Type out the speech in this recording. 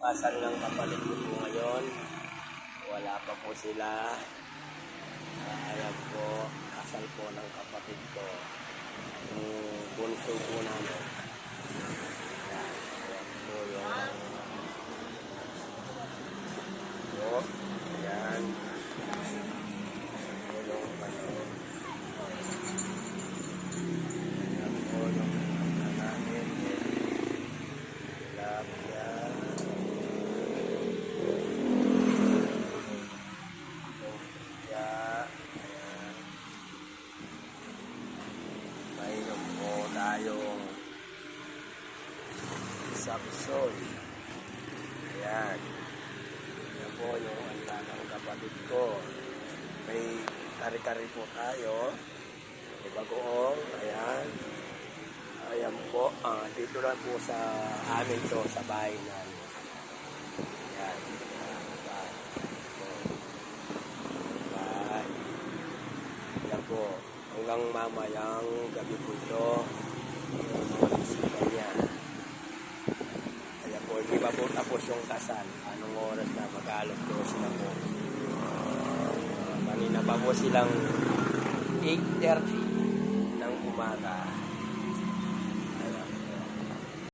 Kasal ng kapatid ko po ngayon. Wala pa po sila. Alam po, kasal po ng kapatid ko. Yung bunso po namin. Ayan po yung ayan. Yung panahon. Ayan po yung namin. Labya. Mayroon po tayong sapsol. Ayan. Yan po yung handa ng kapatid ko. May kari-kari po tayo. May bagoong. Ayan. Ayan po. Dito lang po sa amin to, sa bahay namin. Ayan. Bahay. Ayan po. Hanggang mamayang gabi po ito. Kanya. Kaya po, hindi pa po tapos yung kasal. Anong oras na? Mag-alas 12 na po. Kanina pa po silang 8:30 ng umaga.